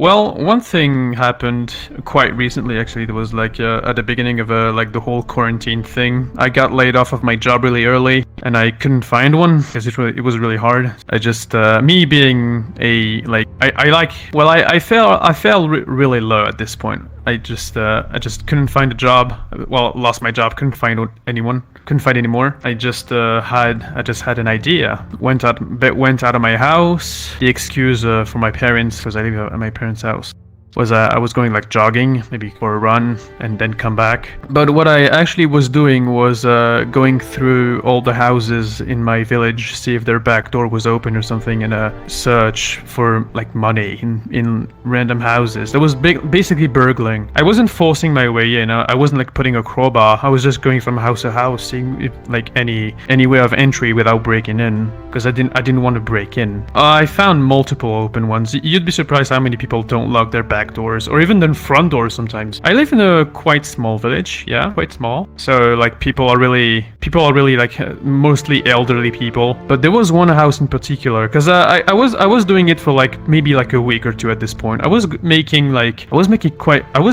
Well, one thing happened quite recently. Actually, there was like at the beginning of like the whole quarantine thing. I got laid off of my job really early, and I couldn't find one because it was really hard. I just me being a like I like well I fell really low at this point. I just couldn't find a job. Well, lost my job. Couldn't find anyone. Couldn't find any more. I just had an idea. Went out of my house. The excuse for my parents, because I live at my parents' house, was I was going like jogging, maybe for a run, and then come back. But what I actually was doing was going through all the houses in my village, see if their back door was open or something, and search for like money in random houses. That was basically burgling. I wasn't forcing my way in. I wasn't like putting a crowbar. I was just going from house to house, seeing if like any way of entry without breaking in, because I didn't want to break in. I found multiple open ones. You'd be surprised how many people don't lock their back doors or even the front doors sometimes. I live in a quite small village, yeah, quite small. So like people are really like mostly elderly people. But there was one house in particular, because I was doing it for like maybe like a week or two at this point. I was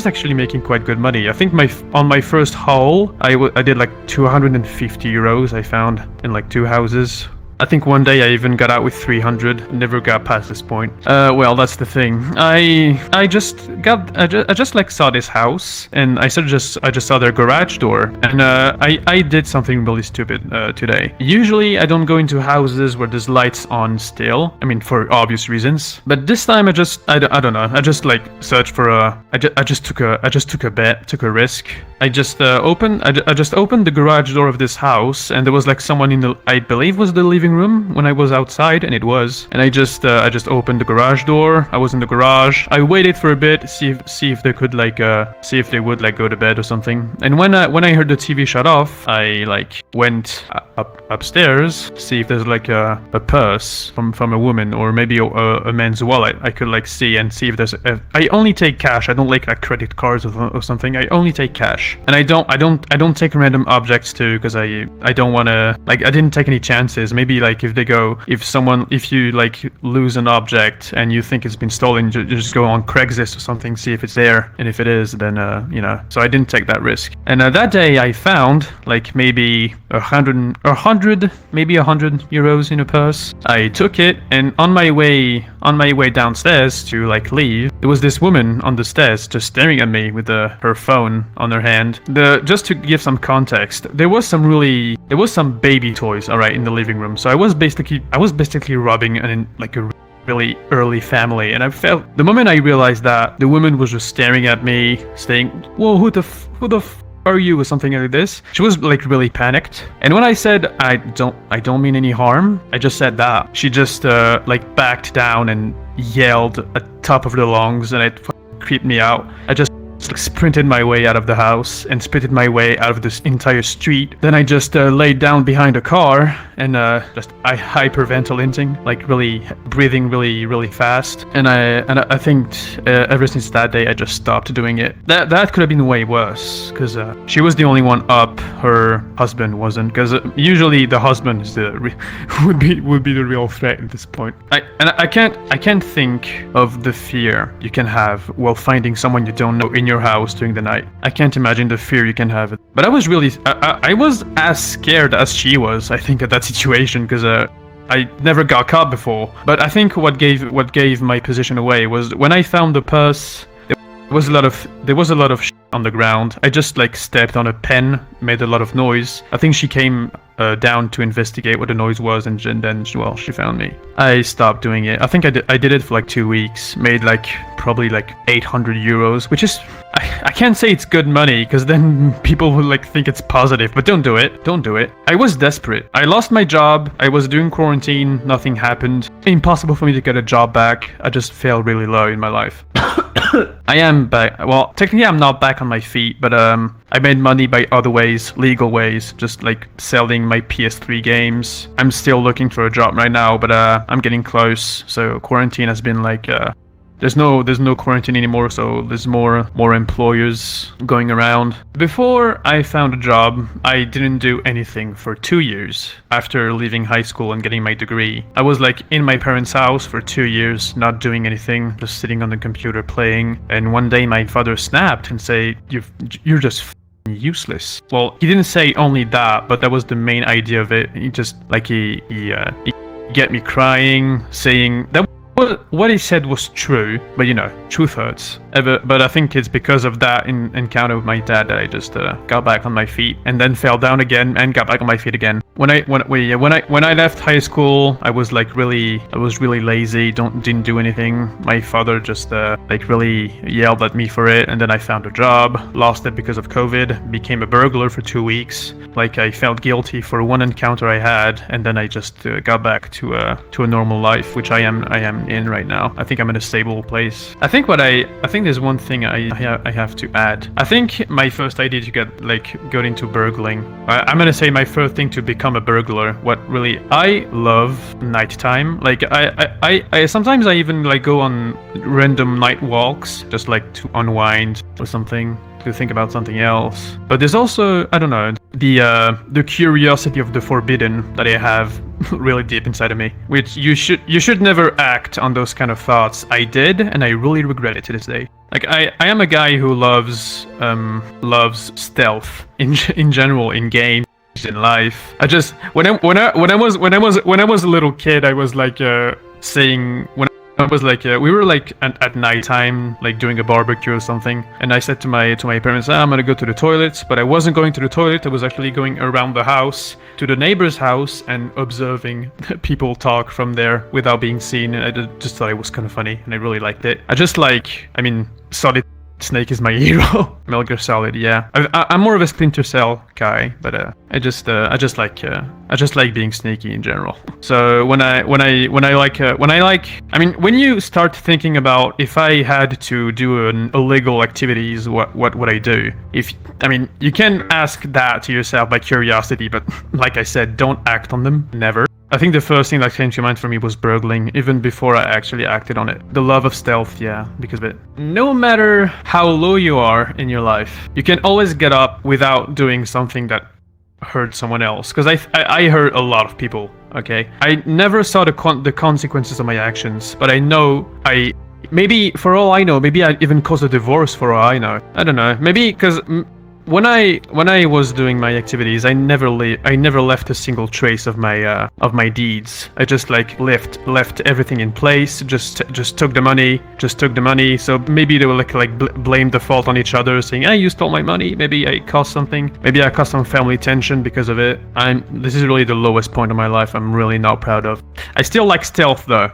actually making quite good money. I think on my first haul I did like 250 euros I found in like 2 houses. I think one day I even got out with 300. Never got past this point. Well, that's the thing. I just like saw this house, and I just saw their garage door, and I did something really stupid today. Usually I don't go into houses where there's lights on still. I mean, for obvious reasons. But this time I don't know. I just like searched for I just took a bet, took a risk. I just opened the garage door of this house, and there was like someone in the, I believe was the living room when I was outside, and it was. And I just opened the garage door. I was in the garage. I waited for a bit, see if they could like see if they would like go to bed or something. And when I heard the TV shut off, I like went upstairs, see if there's like a purse from a woman, or maybe a man's wallet. I could like see if there's I only take cash. I don't like credit cards or something. I only take cash. And I don't take random objects too, because I don't want to, like, I didn't take any chances. Maybe like if you like lose an object and you think it's been stolen, you just go on Craigslist or something, see if it's there, and if it is, then so I didn't take that risk. And that day I found like maybe 100 euros in a purse. I took it, and on my way downstairs to like leave, there was this woman on the stairs just staring at me with her phone on her hand. Just to give some context, there was some baby toys, all right, in the living room. So I was basically robbing a really early family, and I felt the moment I realized that the woman was just staring at me, saying, "Whoa, who the f are you?" or something like this. She was like really panicked, and when I said I don't mean any harm, I just said that, she just like backed down and yelled at top of the lungs, and it creeped me out. I just sprinted my way out of the house and sprinted my way out of this entire street. Then I just laid down behind a car and I hyperventilating, like really breathing really fast. And I think ever since that day I just stopped doing it. That could have been way worse, because she was the only one up. Her husband wasn't, because usually the husband is would be the real threat at this point. I can't think of the fear you can have while finding someone you don't know in your house during the night. I can't imagine the fear you can have. But I was really I was as scared as she was, I think, at that situation, because I never got caught before. But I think what gave my position away was when I found the purse. There was a lot of shit on the ground. I just like stepped on a pen, made a lot of noise. I think she came down to investigate what the noise was, and then she found me. I stopped doing it. I think I did it for like 2 weeks. Made like probably like 800 euros, which is, I can't say it's good money, because then people will like think it's positive. But don't do it. Don't do it. I was desperate. I lost my job. I was doing quarantine. Nothing happened. Impossible for me to get a job back. I just fell really low in my life. I am back. Well, technically I'm not back on my feet, but I made money by other ways, legal ways, just like selling my PS3 games. I'm still looking for a job right now, but I'm getting close. So quarantine has been like there's no quarantine anymore, so there's more employers going around. Before I found a job, I didn't do anything for 2 years. After leaving high school and getting my degree, I was like in my parents' house for 2 years, not doing anything, just sitting on the computer playing. And one day my father snapped and said, "You're just useless." Well, he didn't say only that, but that was the main idea of it. He just like he get me crying, saying that what he said was true, but you know, truth hurts. But I think it's because of that encounter with my dad that I just got back on my feet, and then fell down again and got back on my feet again. When I left high school, I was really lazy. Didn't do anything. My father just like really yelled at me for it, and then I found a job, lost it because of COVID, became a burglar for 2 weeks. Like I felt guilty for one encounter I had, and then I just got back to a normal life, which I am in right now. I think I'm in a stable place. I think there's one thing I have to add. I think my first idea to get into burgling. I'm gonna say my first thing to become a burglar. What really I love nighttime. Like I sometimes I even like go on random night walks just like to unwind or something, to think about something else. But there's also, I don't know, the curiosity of the forbidden that I have really deep inside of me, which you should never act on those kind of thoughts. I did, and I really regret it to this day. Like I am a guy who loves stealth in general, in games, in life. I just when I was a little kid, I was like saying, when I was like, we were like at nighttime, like doing a barbecue or something, and I said to my parents, I'm gonna go to the toilets, but I wasn't going to the toilet. I was actually going around the house to the neighbor's house and observing people talk from there without being seen. And I just thought it was kind of funny, and I really liked it. Solid Snake is my hero. Metal Gear Solid, yeah. I'm more of a Splinter Cell guy, but I just like being sneaky in general. So when you start thinking about, if I had to do an illegal activities, what would I do? You can ask that to yourself by curiosity, but like I said, don't act on them. Never. I think the first thing that came to mind for me was burgling, even before I actually acted on it. The love of stealth, yeah, because of it. No matter how low you are in your life, you can always get up without doing something that hurt someone else. Because I hurt a lot of people, okay? I never saw the consequences of my actions, but I know maybe, for all I know, maybe I even caused a divorce for all I know. I don't know, maybe because when I was doing my activities, I never left a single trace of my deeds. I just like left everything in place. Just took the money. So maybe they will blame the fault on each other, saying, "Hey, you stole my money." Maybe I caused something. Maybe I caused some family tension because of it. This is really the lowest point of my life. I'm really not proud of. I still like stealth though.